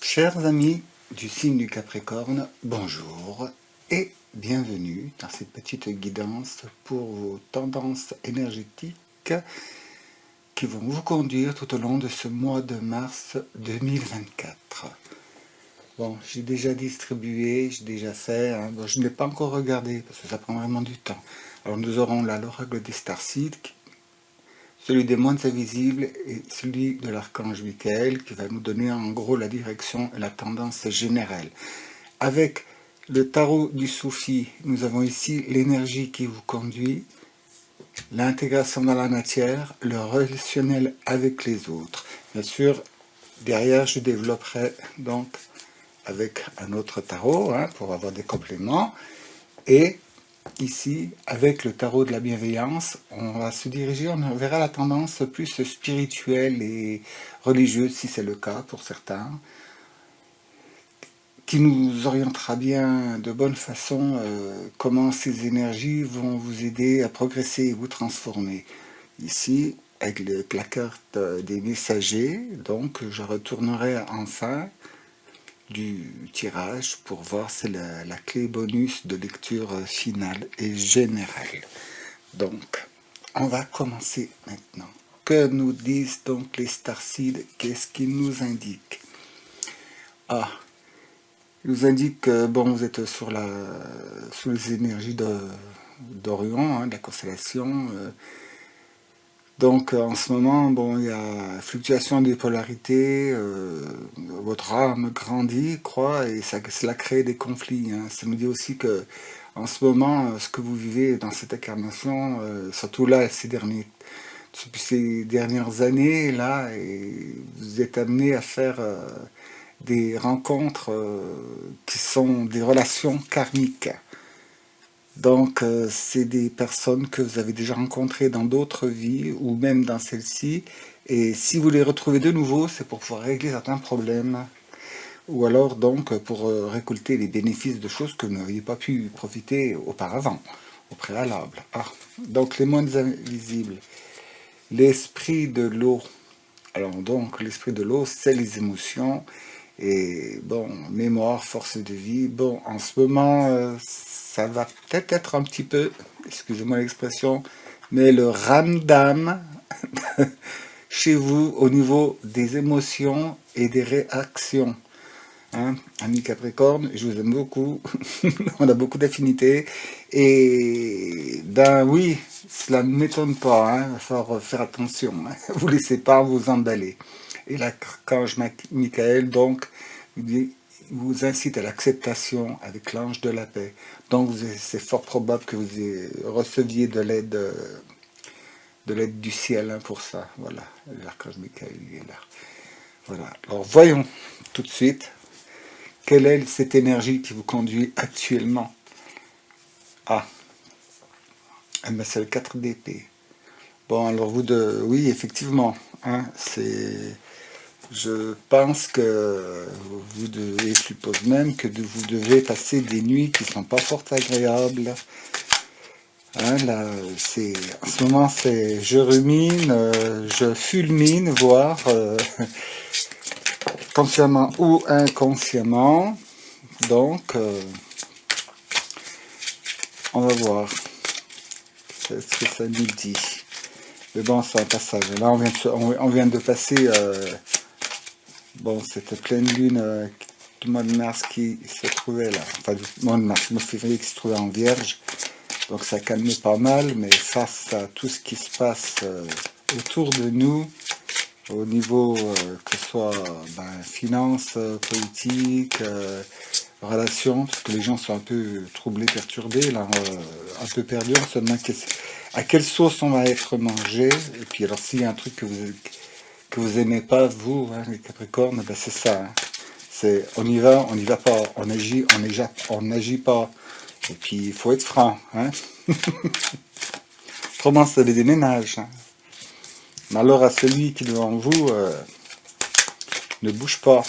Chers amis du signe du Capricorne, bonjour et bienvenue dans cette petite guidance pour vos tendances énergétiques qui vont vous conduire tout au long de ce mois de mars 2024. Bon, j'ai déjà distribué, j'ai déjà fait, bon, je ne l'ai pas encore regardé parce que ça prend vraiment du temps. Alors nous aurons là l'oracle des starseeds, celui des mondes invisibles et celui de l'archange Michael qui va nous donner en gros la direction et la tendance générale. Avec le tarot du Soufi, nous avons ici l'énergie qui vous conduit, l'intégration dans la matière, le relationnel avec les autres. Bien sûr, derrière je développerai donc avec un autre tarot pour avoir des compléments. Et ici, avec le tarot de la bienveillance, on va se diriger, on verra la tendance plus spirituelle et religieuse, si c'est le cas pour certains, qui nous orientera bien de bonne façon comment ces énergies vont vous aider à progresser et vous transformer. Ici, avec la carte des messagers, donc je retournerai enfin du tirage pour voir c'est la clé bonus de lecture finale et générale. Donc, on va commencer maintenant. Que nous disent donc les starseeds? Qu'est-ce qu'ils nous indiquent? Ils nous indiquent que bon, vous êtes sous les énergies d'Orion, de la constellation. Donc en ce moment, bon, il y a fluctuation des polarités, votre âme grandit, croît, et cela crée des conflits. Ça nous dit aussi que en ce moment, ce que vous vivez dans cette incarnation, surtout là, depuis ces dernières années, là, et vous êtes amené à faire des rencontres qui sont des relations karmiques. Donc, c'est des personnes que vous avez déjà rencontrées dans d'autres vies ou même dans celle-ci. Et si vous les retrouvez de nouveau, c'est pour pouvoir régler certains problèmes. Ou alors, donc, pour récolter les bénéfices de choses que vous n'aviez pas pu profiter auparavant, au préalable. Donc, les mondes invisibles. L'esprit de l'eau. Alors, donc, l'esprit de l'eau, c'est les émotions. Et bon, mémoire, force de vie. Bon, en ce moment, ça va peut-être être un petit peu, excusez-moi l'expression, mais le ramdam chez vous au niveau des émotions et des réactions. Ami Capricorne, je vous aime beaucoup, on a beaucoup d'affinités, et ben oui, cela ne m'étonne pas, il va falloir faire attention, vous ne laissez pas vous emballer. Et l'archange Michael, donc, vous incite à l'acceptation avec l'ange de la paix. Donc, c'est fort probable que vous receviez de l'aide du ciel pour ça. Voilà, l'archange Michael est là. Voilà. Alors, voyons tout de suite quelle est cette énergie qui vous conduit actuellement. C'est le 4 d'épée. Bon, alors oui, effectivement, je pense que vous devez, je suppose même que vous devez passer des nuits qui ne sont pas fort agréables. Là, en ce moment, je rumine, je fulmine, voire consciemment ou inconsciemment. Donc, on va voir ce que ça nous dit. Mais bon, c'est un passage. Là, on vient de passer cette pleine lune du mois de mars qui se trouvait là, enfin du mois de mars, mois de février qui se trouvait en Vierge. Donc ça calmait pas mal, mais face à tout ce qui se passe autour de nous, au niveau que ce soit finances, politique, relations, parce que les gens sont un peu troublés, perturbés, là, un peu perdus, on se demande à quelle sauce on va être mangé. Et puis alors s'il y a un truc que vous aimez pas, vous, les Capricornes, c'est ça. On y va pas, on n'agit pas. Et puis il faut être franc. Autrement, ça les déménage. Malheur à celui qui devant vous ne bouge pas.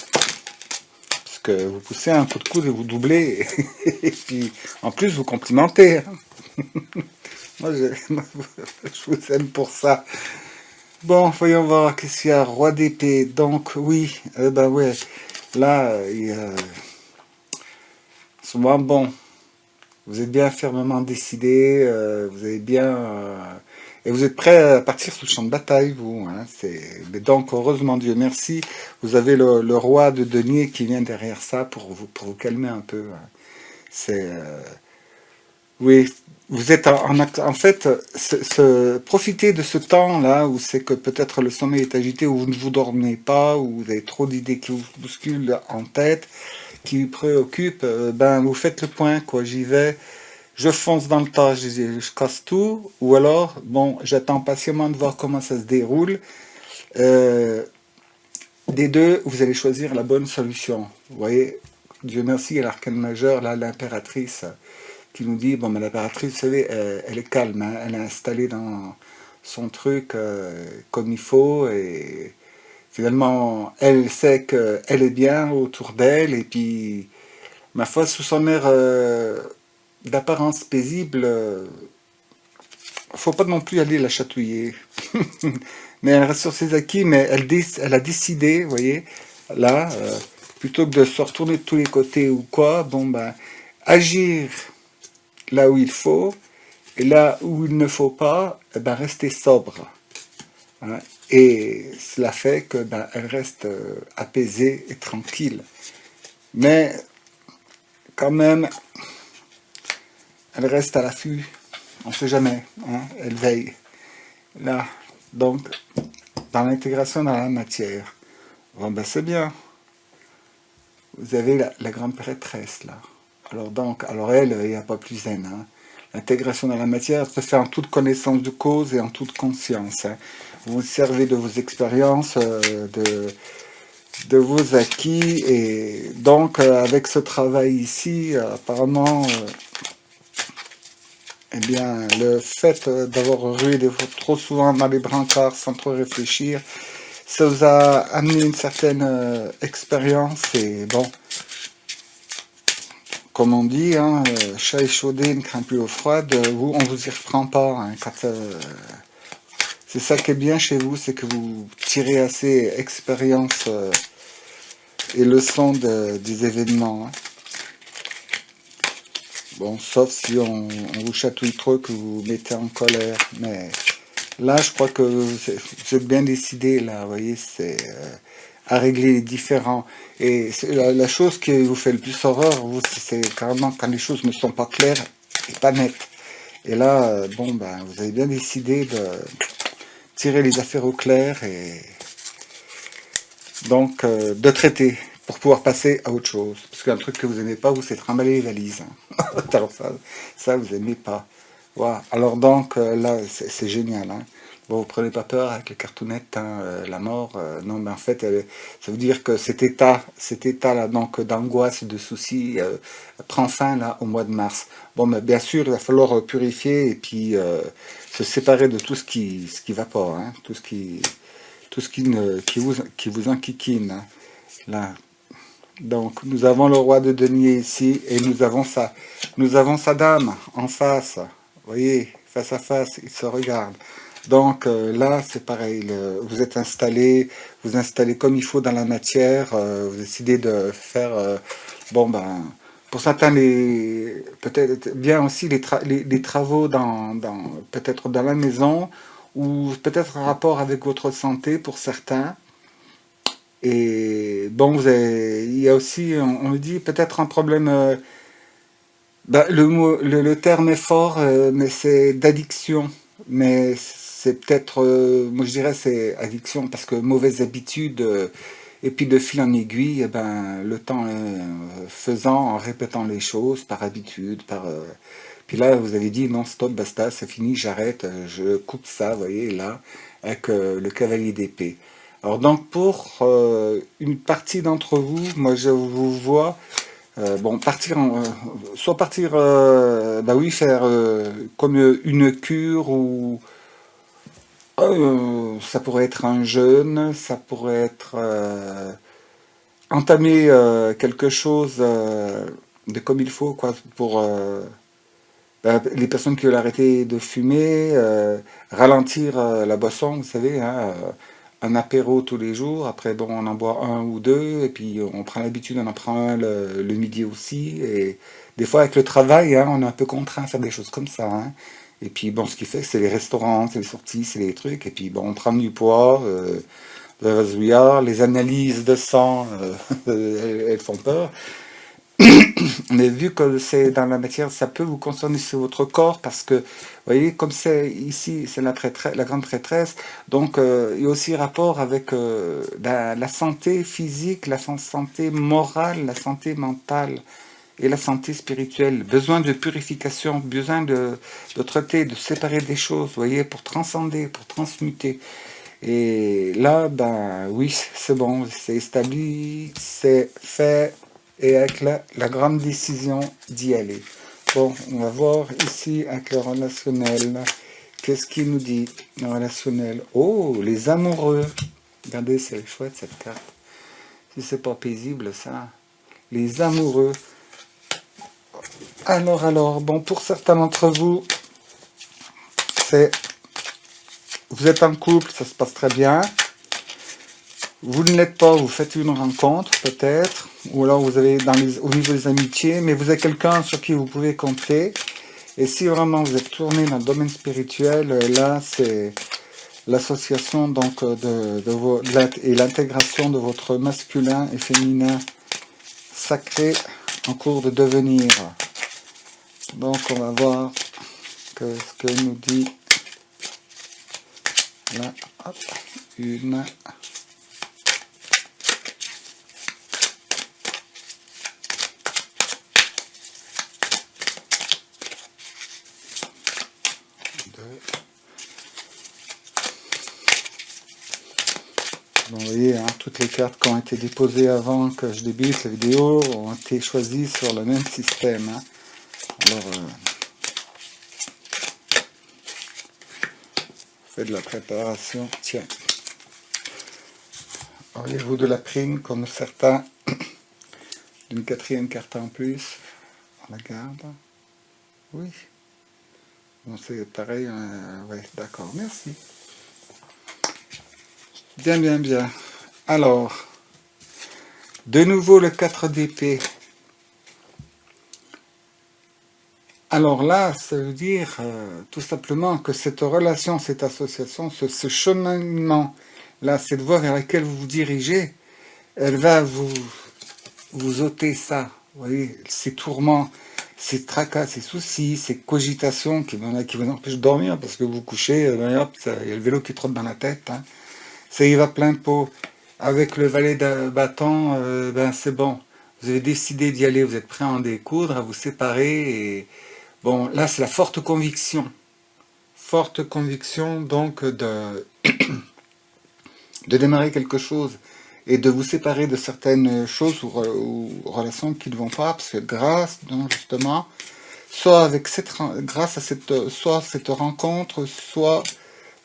Parce que vous poussez un coup de coude et vous doublez. Et puis en plus vous complimentez. Moi, je vous aime pour ça. Bon, voyons voir, qu'est-ce qu'il y a? Roi d'épée, donc oui, ouais, Là, souvent, bon, vous êtes bien fermement décidé, vous avez bien... et vous êtes prêt à partir sur le champ de bataille, vous. Hein, mais donc, heureusement, Dieu merci, vous avez le roi de denier qui vient derrière ça pour vous calmer un peu. Hein. C'est... oui, vous êtes en fait, profitez de ce temps-là où c'est que peut-être le sommeil est agité, où vous ne vous dormez pas, où vous avez trop d'idées qui vous bousculent en tête, qui vous préoccupent, ben vous faites le point, quoi. J'y vais, je fonce dans le tas, je casse tout, ou alors, bon, j'attends patiemment de voir comment ça se déroule. Euh, des deux, vous allez choisir la bonne solution. Vous voyez, Dieu merci, il y a l'arcane majeur, là, l'impératrice qui nous dit, bon, mais l'impératrice, vous savez, elle est calme, hein, elle est installée dans son truc comme il faut, et finalement, elle sait qu'elle est bien autour d'elle, et puis, ma foi, sous son air d'apparence paisible, faut pas non plus aller la chatouiller. Mais elle reste sur ses acquis, mais elle a décidé, vous voyez, là, plutôt que de se retourner de tous les côtés ou quoi, bon, ben, agir là où il faut, et là où il ne faut pas, eh ben, rester sobre. Hein. Et cela fait que ben, elle reste apaisée et tranquille. Mais quand même, elle reste à l'affût. On ne sait jamais. Hein. Elle veille. Là, donc, dans l'intégration dans la matière. Bon, ben, c'est bien. Vous avez la grande prêtresse, là. Alors elle, il n'y a pas plus zen. Hein. L'intégration dans la matière se fait en toute connaissance de cause et en toute conscience. Hein. Vous vous servez de vos expériences, de vos acquis, et donc avec ce travail ici, apparemment, eh bien, le fait d'avoir rué trop souvent dans les brancards sans trop réfléchir, ça vous a amené une certaine expérience, et bon, comme on dit, hein, chat échaudé ne craint plus l'eau froide, vous, on vous y reprend pas. Hein, c'est ça qui est bien chez vous, c'est que vous tirez assez expérience et leçons des événements. Hein. Bon, sauf si on vous chatouille trop, que vous vous mettez en colère. Mais là, je crois que vous êtes bien décidé, là, vous voyez, c'est à régler les différends. Et la chose qui vous fait le plus horreur, vous, c'est carrément quand les choses ne sont pas claires et pas nettes. Et là, bon, ben, vous avez bien décidé de tirer les affaires au clair et donc de traiter pour pouvoir passer à autre chose. Parce qu'un truc que vous n'aimez pas, vous, c'est trimballer les valises. Hein. Alors ça, vous n'aimez pas. Voilà. Alors donc, là, c'est génial. Hein. Bon, vous prenez pas peur avec les cartounettes, hein, la mort. Non, mais en fait, ça veut dire que cet état là, donc d'angoisse, de soucis, prend fin là au mois de mars. Bon, mais bien sûr, il va falloir purifier et puis se séparer de tout ce qui va pas, hein, tout ce qui vous enquiquine. Hein, là. Donc, nous avons le roi de denier ici et nous avons sa dame en face. Vous voyez, face à face, ils se regardent. Donc là, c'est pareil. Vous êtes installé, vous installez comme il faut dans la matière. Vous décidez de faire, bon ben, pour certains, peut-être bien aussi les travaux peut-être dans la maison ou peut-être en rapport avec votre santé pour certains. Et bon, il y a aussi, on me dit, peut-être un problème. Bah, le terme est fort, mais c'est d'addiction. Mais c'est peut-être, moi je dirais, c'est addiction parce que mauvaise habitude. Et puis de fil en aiguille, eh ben, le temps faisant, en répétant les choses par habitude, puis là, vous avez dit non, stop, basta, c'est fini, j'arrête, je coupe ça, vous voyez, là, avec le cavalier d'épée. Alors donc pour une partie d'entre vous, moi je vous vois, bon, soit partir, bah oui, faire comme une cure ou ça pourrait être un jeûne, ça pourrait être entamer quelque chose de comme il faut, quoi, pour les personnes qui veulent arrêter de fumer, ralentir la boisson, vous savez, hein, un apéro tous les jours, après bon on en boit un ou deux, et puis on prend l'habitude, on en prend un le midi aussi, et des fois avec le travail, hein, on est un peu contraint à faire des choses comme ça, hein. Et puis bon, ce qui fait, c'est les restaurants, c'est les sorties, c'est les trucs, et puis bon, on prend du poids, de la vasouillard, les analyses de sang, elles font peur. Mais vu que c'est dans la matière, ça peut vous concerner sur votre corps parce que, vous voyez, comme c'est ici, c'est la grande prêtresse, donc il y a aussi rapport avec la santé physique, santé morale, la santé mentale et la santé spirituelle. Besoin de purification, besoin de traiter, de séparer des choses, vous voyez, pour transcender, pour transmuter. Et là, ben oui, c'est bon, c'est établi, c'est fait, et avec la grande décision d'y aller. Bon, on va voir ici avec le relationnel. Qu'est-ce qu'il nous dit, le relationnel? Oh, les amoureux. Regardez, c'est chouette cette carte. Si c'est pas paisible, ça. Les amoureux. Alors, bon, pour certains d'entre vous, c'est vous êtes en couple, ça se passe très bien. Vous ne l'êtes pas, vous faites une rencontre peut-être, ou alors vous avez au niveau des amitiés, mais vous avez quelqu'un sur qui vous pouvez compter. Et si vraiment vous êtes tourné dans le domaine spirituel, là c'est l'association donc et l'intégration de votre masculin et féminin sacré en cours de devenir. Donc on va voir ce que nous dit là, hop, une. Bon, vous voyez, hein, toutes les cartes qui ont été déposées avant que je débute la vidéo ont été choisies sur le même système. Hein. Alors, faites de la préparation. Tiens. Auriez-vous de la prime comme certains d'une quatrième carte en plus? On la garde. Oui. Bon, c'est pareil. Ouais, d'accord. Merci. Bien. Alors, de nouveau le 4 d'épée. Alors là, ça veut dire tout simplement que cette relation, cette association, ce cheminement, là, cette voie vers laquelle vous vous dirigez, elle va vous ôter ça. Vous voyez, ces tourments, ces tracas, ces soucis, ces cogitations qui vous empêchent de dormir parce que vous couchez, hop, il y a le vélo qui trotte dans la tête. Hein. Ça y va plein de pot. Avec le valet de bâton, ben c'est bon. Vous avez décidé d'y aller, vous êtes prêt à en découdre, à vous séparer. Et bon, là c'est la forte conviction. Forte conviction donc de démarrer quelque chose et de vous séparer de certaines choses ou relations qui ne vont pas, parce que grâce, donc justement, grâce à soit cette rencontre, soit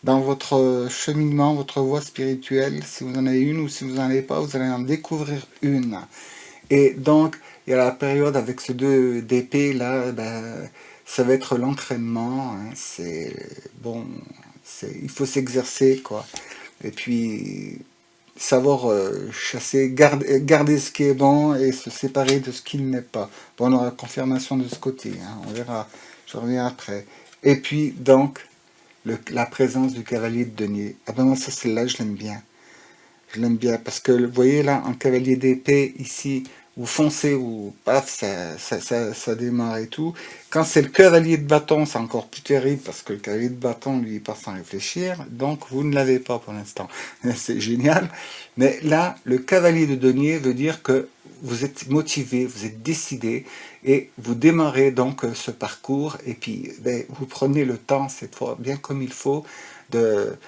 dans votre cheminement, votre voie spirituelle, si vous en avez une ou si vous n'en avez pas, vous allez en découvrir une. Et donc, il y a la période avec ce 2 d'épée là, ben, ça va être l'entraînement. Hein, c'est bon, il faut s'exercer quoi. Et puis savoir chasser, garder ce qui est bon et se séparer de ce qui n'est pas. Bon, on aura confirmation de ce côté. Hein, on verra. Je reviens après. Et puis donc la présence du cavalier de denier. Ah ben moi ça celle-là je l'aime bien. Je l'aime bien parce que vous voyez là un cavalier d'épée ici, vous foncez, ou paf, ça démarre et tout. Quand c'est le cavalier de bâton, c'est encore plus terrible parce que le cavalier de bâton, lui, il part sans réfléchir. Donc vous ne l'avez pas pour l'instant. C'est génial. Mais là, le cavalier de denier veut dire que vous êtes motivé, vous êtes décidé et vous démarrez donc ce parcours et puis ben, vous prenez le temps cette fois bien comme il faut de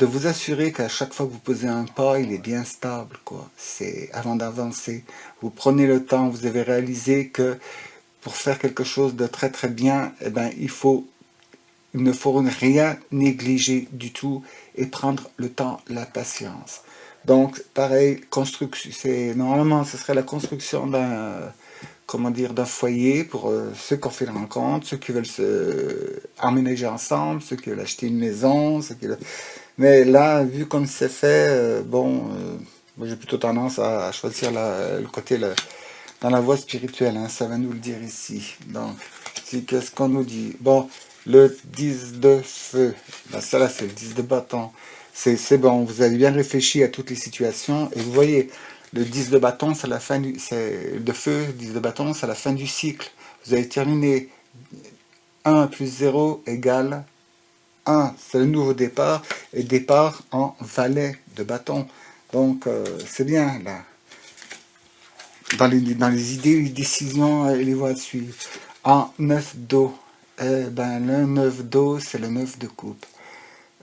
vous assurer qu'à chaque fois que vous posez un pas, il est bien stable, quoi. C'est avant d'avancer. Vous prenez le temps, vous avez réalisé que pour faire quelque chose de très très bien, eh ben, il ne faut rien négliger du tout et prendre le temps, la patience. Donc, pareil, normalement, ce serait la construction d'un foyer pour ceux qui ont fait la rencontre, ceux qui veulent se emménager ensemble, ceux qui veulent acheter une maison, Mais là, vu comme c'est fait, moi j'ai plutôt tendance à choisir le côté dans la voie spirituelle, hein, ça va nous le dire ici. Donc, qu'est-ce qu'on nous dit? Bon, le 10 de feu, ben ça là c'est le 10 de bâton. C'est bon, vous avez bien réfléchi à toutes les situations et vous voyez, le 10 de bâton, c'est la fin du, c'est de feu, 10 de bâton, c'est la fin du cycle. Vous avez terminé 1 plus 0 égale 1, c'est le nouveau départ, et départ en valet de bâton. Donc, c'est bien, là. Dans les idées, les décisions et les voies à suivre. En 9 d'eau, eh ben, le 9 d'eau, c'est le 9 de coupe.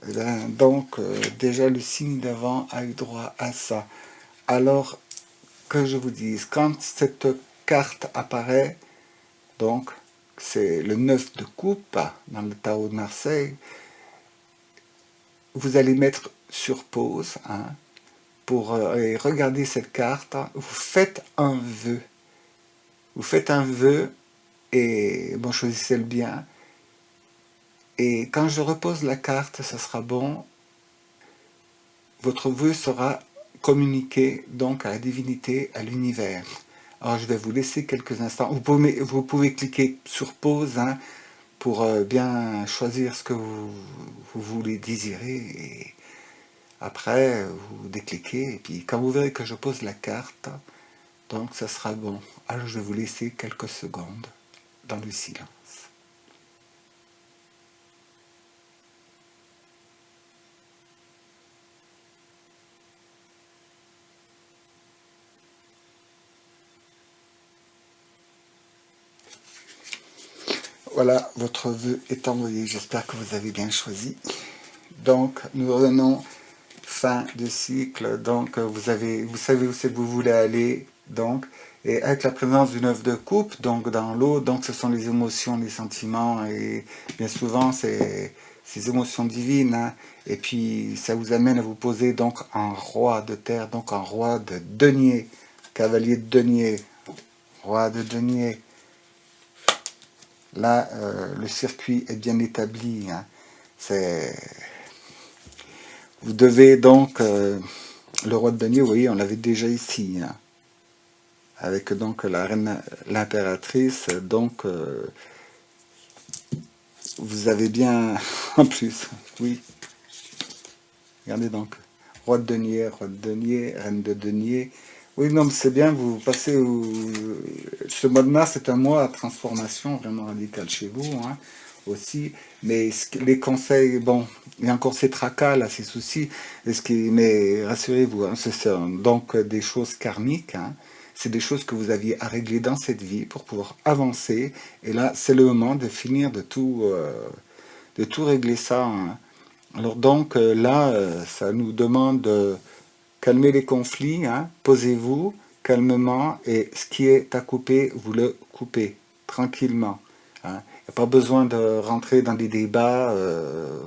Eh ben, donc, déjà, le signe d'avant a eu droit à ça. Alors, que je vous dise, quand cette carte apparaît, donc, c'est le 9 de coupe dans le tarot de Marseille, vous allez mettre sur pause, hein, pour regarder cette carte. Vous faites un vœu. Vous faites un vœu et bon, choisissez le bien. Et quand je repose la carte, ça sera bon. Votre vœu sera communiqué donc à la divinité, à l'univers. Alors je vais vous laisser quelques instants. Vous pouvez cliquer sur pause, hein, pour bien choisir ce que vous voulez désirer. Et après, vous décliquez. Et puis quand vous verrez que je pose la carte, donc ça sera bon. Alors je vais vous laisser quelques secondes dans le silence. Voilà, votre vœu est envoyé. J'espère que vous avez bien choisi. Donc, nous revenons fin de cycle. Donc, vous savez où c'est que vous voulez aller. Donc, et avec la présence du 9 de coupe, donc dans l'eau, donc ce sont les émotions, les sentiments, et bien souvent, c'est ces émotions divines. Hein. Et puis, ça vous amène à vous poser donc en roi de terre, donc en roi de denier, cavalier de denier, roi de denier. Là, le circuit est bien établi. Hein. Vous devez donc, le roi de denier, vous voyez, on l'avait déjà ici, hein, avec donc la reine, l'impératrice. Donc, vous avez bien, en plus, oui. Regardez donc, roi de denier, reine de denier. Oui, non, mais c'est bien, vous passez ce mois de mars est un mois à transformation vraiment radicale chez vous, hein, aussi. Mais les conseils, bon, il y a encore ces tracas, là, ces soucis. Mais rassurez-vous, hein, donc des choses karmiques, hein. C'est des choses que vous aviez à régler dans cette vie pour pouvoir avancer. Et là, c'est le moment de finir de tout régler ça, hein. Alors donc là, ça nous demande de calmer les conflits, hein, posez-vous calmement et ce qui est à couper, vous le coupez tranquillement. Hein. Il n'y a pas besoin de rentrer dans des débats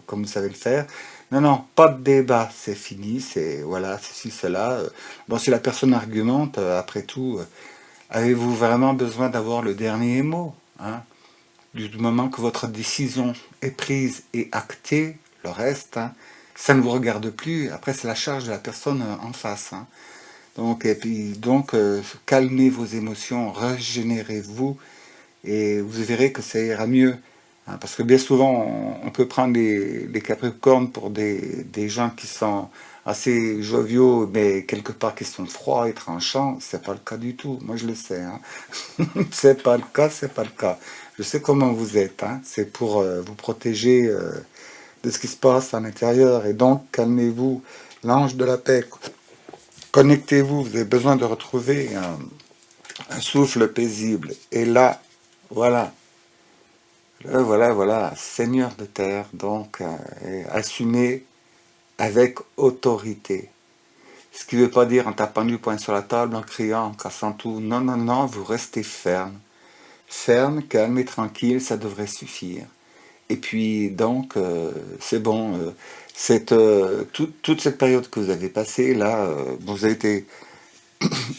comme vous savez le faire. Non, non, pas de débat, c'est fini, c'est voilà, ceci, cela. Bon, si la personne argumente, après tout, avez-vous vraiment besoin d'avoir le dernier mot, hein? Du moment que votre décision est prise et actée, le reste, hein, ça ne vous regarde plus. Après, c'est la charge de la personne en face. Hein. Donc, et puis, donc calmez vos émotions, régénérez-vous et vous verrez que ça ira mieux. Hein, parce que bien souvent, on peut prendre les Capricornes pour des gens qui sont assez joviaux, mais quelque part qui sont froids et tranchants. C'est pas le cas du tout. Moi, je le sais. Hein. C'est pas le cas, c'est pas le cas. Je sais comment vous êtes. Hein. C'est pour vous protéger de ce qui se passe à l'intérieur. Et donc, calmez-vous. L'ange de la paix, connectez-vous. Vous avez besoin de retrouver un souffle paisible. Et là, voilà. Voilà, voilà, Seigneur de terre, donc assumez avec autorité. Ce qui ne veut pas dire en tapant du poing sur la table, en criant, en cassant tout. Non, non, non, vous restez ferme. Ferme, calme et tranquille, ça devrait suffire. Et puis donc, c'est bon. Toute cette période que vous avez passée, là, vous avez été...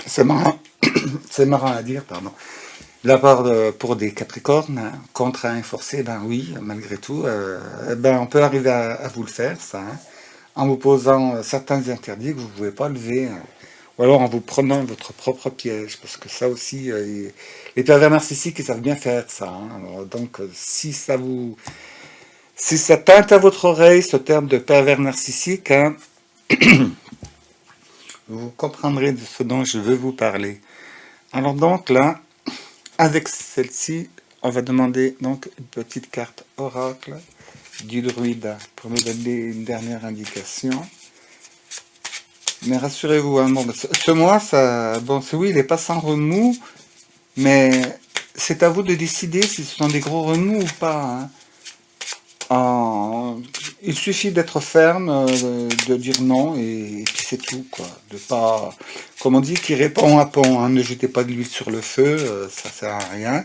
C'est marrant, c'est marrant à dire, pardon. La part pour des Capricornes, hein, contraint et forcé, ben oui, malgré tout, ben on peut arriver à vous le faire, ça. Hein. en vous posant certains interdits que vous ne pouvez pas lever, hein. Ou alors en vous prenant votre propre piège, parce que ça aussi, les pervers narcissiques, ils savent bien faire ça, hein. Alors, donc, si ça teinte à votre oreille ce terme de pervers narcissique, hein, vous comprendrez de ce dont je veux vous parler. Alors donc là, avec celle-ci, on va demander donc une petite carte oracle du druide pour me donner une dernière indication. Mais rassurez-vous, hein, bon, ce mois, ça, bon, oui, il n'est pas sans remous, mais c'est à vous de décider si ce sont des gros remous ou pas, hein. Il suffit d'être ferme, de dire non, et puis c'est tout, quoi. De pas, comme on dit, qui répond à pont, hein, ne jetez pas de l'huile sur le feu, ça sert à rien.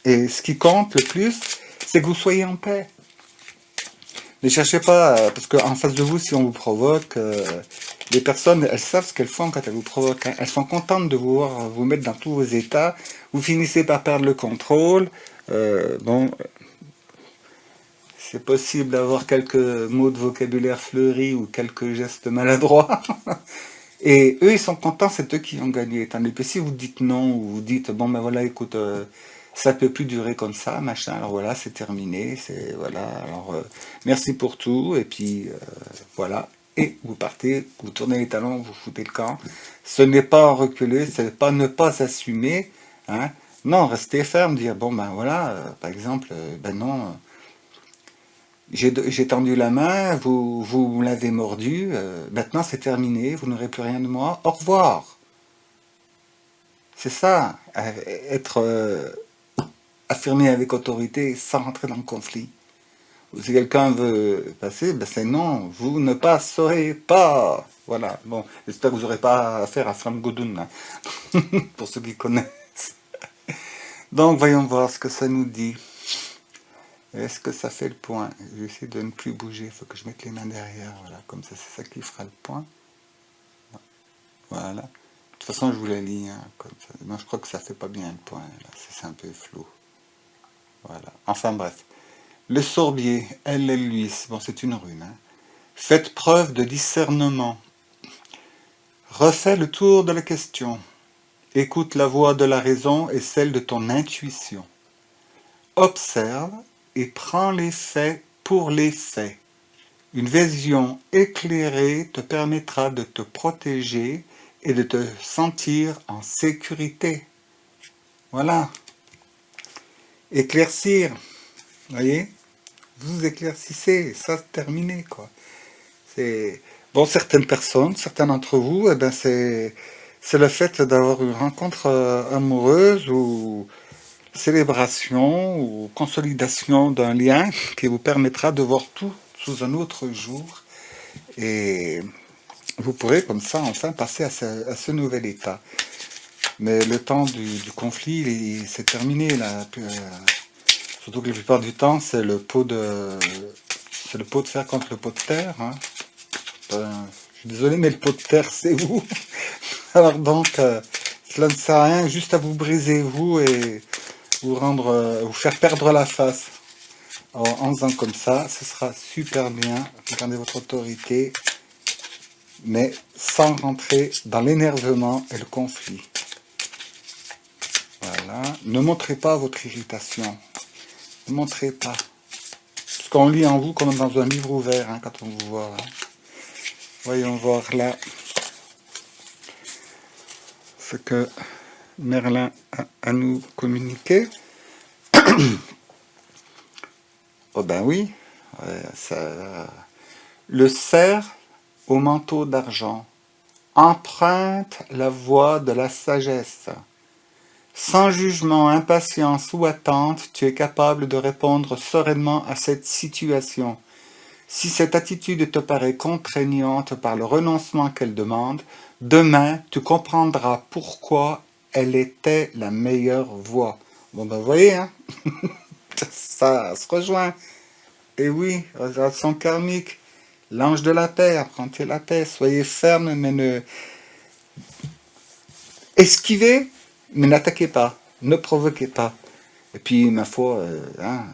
Et ce qui compte le plus, c'est que vous soyez en paix. Ne cherchez pas, parce qu'en face de vous, si on vous provoque, les personnes, elles savent ce qu'elles font quand elles vous provoquent, hein. Elles sont contentes de vous voir vous mettre dans tous vos états. Vous finissez par perdre le contrôle. Bon, c'est possible d'avoir quelques mots de vocabulaire fleuris ou quelques gestes maladroits. Et eux, ils sont contents, c'est eux qui ont gagné. Tandis que si vous dites non, ou vous dites, bon ben voilà, écoute, ça peut plus durer comme ça, machin, alors voilà, c'est terminé, voilà, alors merci pour tout, et puis voilà, et vous partez, vous tournez les talons, vous foutez le camp. Ce n'est pas reculer, ce n'est pas ne pas assumer, hein. Non, restez ferme, dire, bon ben voilà, par exemple, ben non, j'ai tendu la main, vous l'avez mordu, maintenant c'est terminé, vous n'aurez plus rien de moi, au revoir. C'est ça, être affirmé avec autorité sans rentrer dans le conflit. Ou si quelqu'un veut passer, ben c'est non, vous ne passerez pas. Voilà, bon, j'espère que vous n'aurez pas affaire à Flamme Godoun, hein, pour ceux qui connaissent. Donc voyons voir ce que ça nous dit. Est-ce que ça fait le point? Je vais essayer de ne plus bouger, il faut que je mette les mains derrière, voilà, comme ça c'est ça qui fera le point. Voilà. De toute façon je vous la lis, hein, comme ça. Non, je crois que ça fait pas bien le point, là, c'est un peu flou. Voilà. Enfin bref. Le sourbier, elle, lui, bon c'est une rune, hein. Faites preuve de discernement. Refais le tour de la question. Écoute la voix de la raison et celle de ton intuition. Observe et prends les faits pour les faits. Une vision éclairée te permettra de te protéger et de te sentir en sécurité. Voilà. Éclaircir. Voyez? Vous éclaircissez. Ça, c'est terminé, quoi. C'est... Bon, certaines personnes, certains d'entre vous, eh ben c'est le fait d'avoir une rencontre amoureuse ou célébration ou consolidation d'un lien qui vous permettra de voir tout sous un autre jour. Et vous pourrez comme ça enfin passer à ce nouvel état. Mais le temps du conflit, c'est terminé là. Surtout que la plupart du temps, c'est le pot de fer contre le pot de terre, hein. Je suis désolé, mais le pot de terre, c'est vous. Alors donc, cela ne sert à rien, juste à vous briser vous et vous faire perdre la face. Alors, en faisant comme ça, ce sera super bien. Regardez votre autorité, mais sans rentrer dans l'énervement et le conflit. Voilà. Ne montrez pas votre irritation. Ne montrez pas. Parce qu'on lit en vous comme dans un livre ouvert, hein, quand on vous voit. Hein. Voyons voir là ce que Merlin a à nous communiquer. Oh ben oui, le cerf au manteau d'argent emprunte la voie de la sagesse. Sans jugement, impatience ou attente, tu es capable de répondre sereinement à cette situation. Si cette attitude te paraît contraignante par le renoncement qu'elle demande, demain tu comprendras pourquoi elle était la meilleure voie. Bon ben vous voyez, hein, ça se rejoint. Et oui, relation karmique, l'ange de la paix, apprenez la paix, soyez ferme, mais ne esquivez, mais n'attaquez pas, ne provoquez pas. Et puis, ma foi, hein,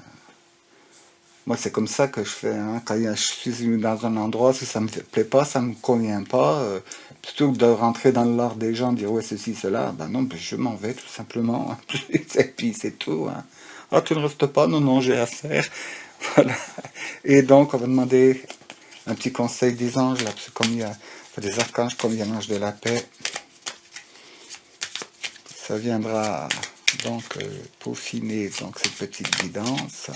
Moi, c'est comme ça que je fais, hein. Quand je suis dans un endroit, si ça me plaît pas, ça me convient pas, plutôt que de rentrer dans l'art des gens, dire ouais, ceci, cela, ben non, ben, je m'en vais tout simplement. Et puis c'est tout, hein. Ah, tu ne restes pas? Non, non, j'ai affaire. Voilà. Et donc, on va demander un petit conseil des anges, là, parce que comme il y a enfin, des archanges, comme il y a l'ange de la paix, ça viendra donc peaufiner donc, cette petite guidance.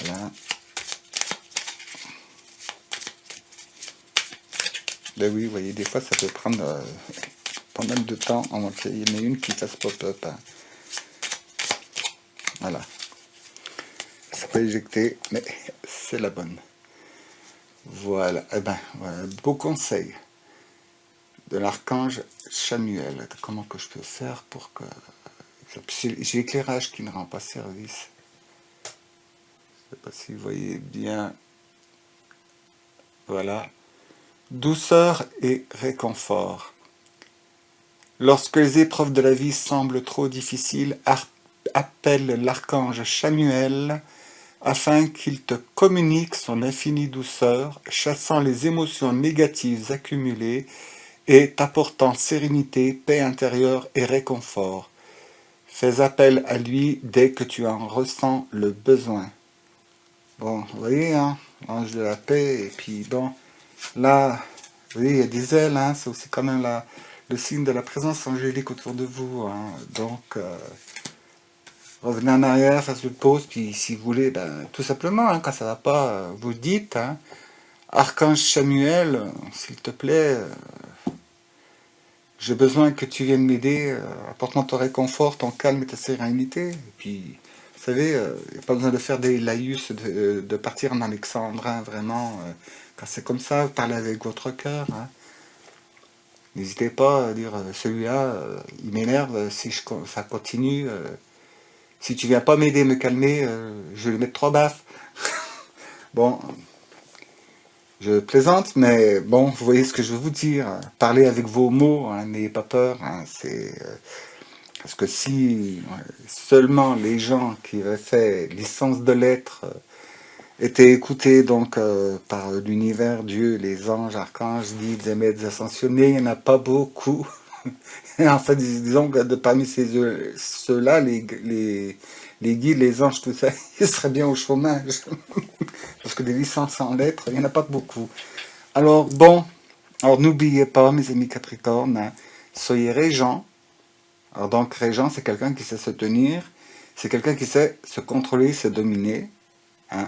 Voilà. Ben oui, vous voyez, des fois, ça peut prendre pas mal de temps avant qu'il y en ait une qui fasse pop-up, hein. Voilà. C'est pas éjecté, mais c'est la bonne. Voilà. Eh ben, voilà. Beau conseil de l'archange Chamuel. Comment que je peux faire pour que... J'ai l'éclairage qui ne rend pas service. Je ne sais pas si vous voyez bien. Voilà. Douceur et réconfort. Lorsque les épreuves de la vie semblent trop difficiles, appelle l'archange Chamuel afin qu'il te communique son infinie douceur, chassant les émotions négatives accumulées et t'apportant sérénité, paix intérieure et réconfort. Fais appel à lui dès que tu en ressens le besoin. Bon, vous voyez, hein, l'ange de la paix, et puis bon, là, vous voyez, il y a des ailes, hein, c'est aussi quand même le signe de la présence angélique autour de vous, hein. Donc, revenez en arrière, faites une pause, puis si vous voulez, ben, tout simplement, hein, quand ça va pas, vous dites, hein, Archange Samuel, s'il te plaît, j'ai besoin que tu viennes m'aider, apporte-moi ton réconfort, ton calme et ta sérénité. Et puis, vous savez, il n'y a pas besoin de faire des laïus, de partir en alexandrin, vraiment. Quand c'est comme ça, parlez avec votre cœur, hein. N'hésitez pas à dire, celui-là, il m'énerve, si ça continue, si tu viens pas m'aider, me calmer, je vais lui mettre 3 baffes. Bon, je plaisante, mais bon, vous voyez ce que je veux vous dire. Parlez avec vos mots, hein, n'ayez pas peur, hein, c'est... Parce que si seulement les gens qui avaient fait licence de lettres étaient écoutés donc par l'univers, Dieu, les anges, archanges, guides et maîtres ascensionnés, il n'y en a pas beaucoup. Et en fait, disons que parmi ceux-là, les guides, les anges, tout ça, ils seraient bien au chômage. Parce que des licences en lettres, il n'y en a pas beaucoup. Alors bon, alors n'oubliez pas, mes amis Capricornes, hein, soyez régents. Alors donc, régent, c'est quelqu'un qui sait se tenir, c'est quelqu'un qui sait se contrôler, se dominer, hein.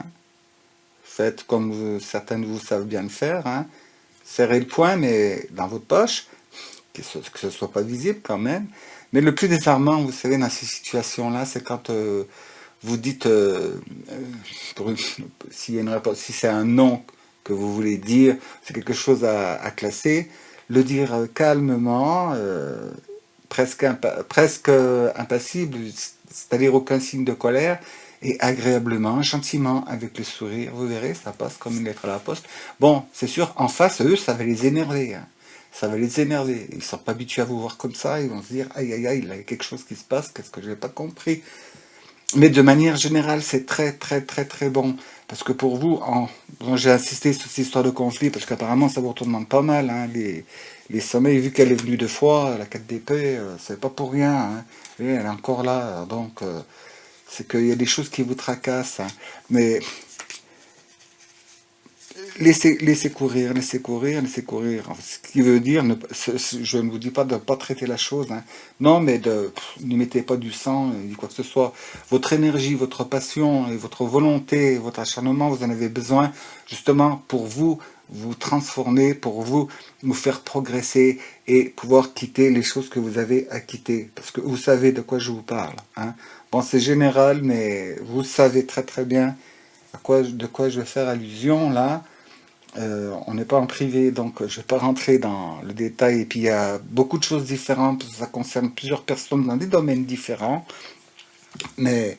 Faites comme certains de vous savent bien le faire, hein. Serrez le poing, mais dans votre poche, que ce ne soit pas visible quand même. Mais le plus désarmant, vous savez, dans ces situations-là, c'est quand vous dites, si c'est un nom que vous voulez dire, c'est quelque chose à classer, le dire calmement, presque impassible, c'est-à-dire aucun signe de colère, et agréablement, gentiment, avec le sourire, vous verrez, ça passe comme une lettre à la poste. Bon, c'est sûr, en face, eux, ça va les énerver, hein. Ça va les énerver. Ils ne sont pas habitués à vous voir comme ça, ils vont se dire, aïe, aïe, aïe, il y a quelque chose qui se passe, qu'est-ce que je n'ai pas compris. Mais de manière générale, c'est très, très, très, très bon. Parce que pour vous, bon, j'ai insisté sur cette histoire de conflit, parce qu'apparemment, ça vous retourne pas mal, hein, les sommets, vu qu'elle est venue 2 fois, la 4 d'épée, c'est pas pour rien, hein. Et elle est encore là, donc c'est qu'il y a des choses qui vous tracassent, hein. Mais laissez courir, laissez courir, laissez courir. Ce qui veut dire, je ne vous dis pas de ne pas traiter la chose, hein. Non, mais n'y mettez pas du sang, ni quoi que ce soit. Votre énergie, votre passion et votre volonté, votre acharnement, vous en avez besoin justement pour vous transformer, pour vous faire progresser et pouvoir quitter les choses que vous avez à quitter. Parce que vous savez de quoi je vous parle, hein. Bon, c'est général, mais vous savez très très bien de quoi je vais faire allusion là. On n'est pas en privé, donc je ne vais pas rentrer dans le détail. Et puis il y a beaucoup de choses différentes, parce que ça concerne plusieurs personnes dans des domaines différents. Mais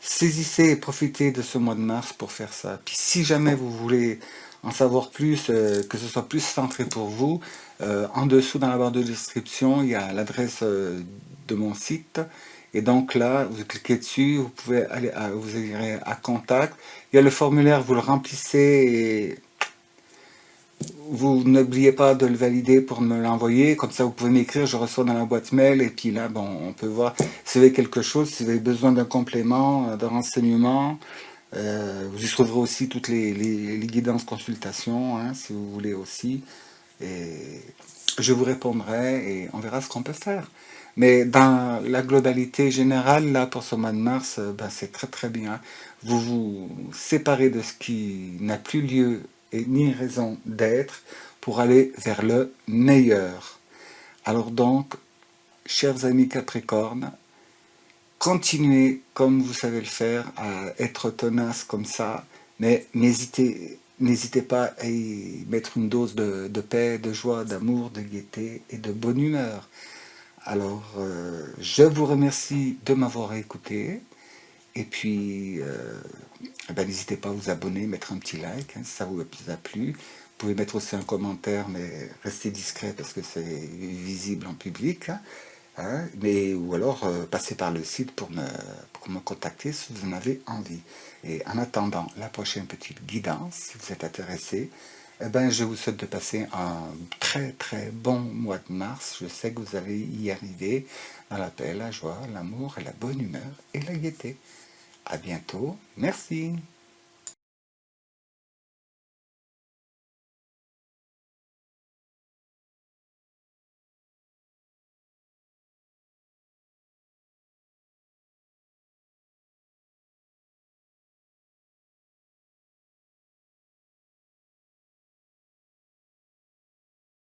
saisissez et profitez de ce mois de mars pour faire ça. Puis si jamais vous voulez en savoir plus, que ce soit plus centré pour vous, en dessous dans la barre de description, il y a l'adresse de mon site. Et donc là, vous cliquez dessus, vous pouvez aller vous irez à contact. Il y a le formulaire, vous le remplissez et vous n'oubliez pas de le valider pour me l'envoyer. Comme ça, vous pouvez m'écrire, je reçois dans la boîte mail. Et puis là, bon, on peut voir si vous avez quelque chose, si vous avez besoin d'un complément, d'un renseignement. Vous y trouverez aussi toutes les guidances consultations, hein, si vous voulez aussi. Et je vous répondrai et on verra ce qu'on peut faire. Mais dans la globalité générale, là, pour ce mois de mars, ben, c'est très très bien. Vous vous séparez de ce qui n'a plus lieu et ni raison d'être pour aller vers le meilleur. Alors donc, chers amis Capricorne, continuez comme vous savez le faire à être tenace comme ça, mais n'hésitez pas à y mettre une dose de paix, de joie, d'amour, de gaieté et de bonne humeur. Alors, je vous remercie de m'avoir écouté. Et puis, ben, n'hésitez pas à vous abonner, mettre un petit like, hein, si ça vous a plu. Vous pouvez mettre aussi un commentaire, mais restez discret parce que c'est visible en public. Hein, hein, mais, ou alors, passez par le site pour me contacter si vous en avez envie. Et en attendant la prochaine petite guidance, si vous êtes intéressé, eh ben, je vous souhaite de passer un très très bon mois de mars. Je sais que vous allez y arriver dans la paix, la joie, l'amour et la bonne humeur et la gaieté. À bientôt. Merci.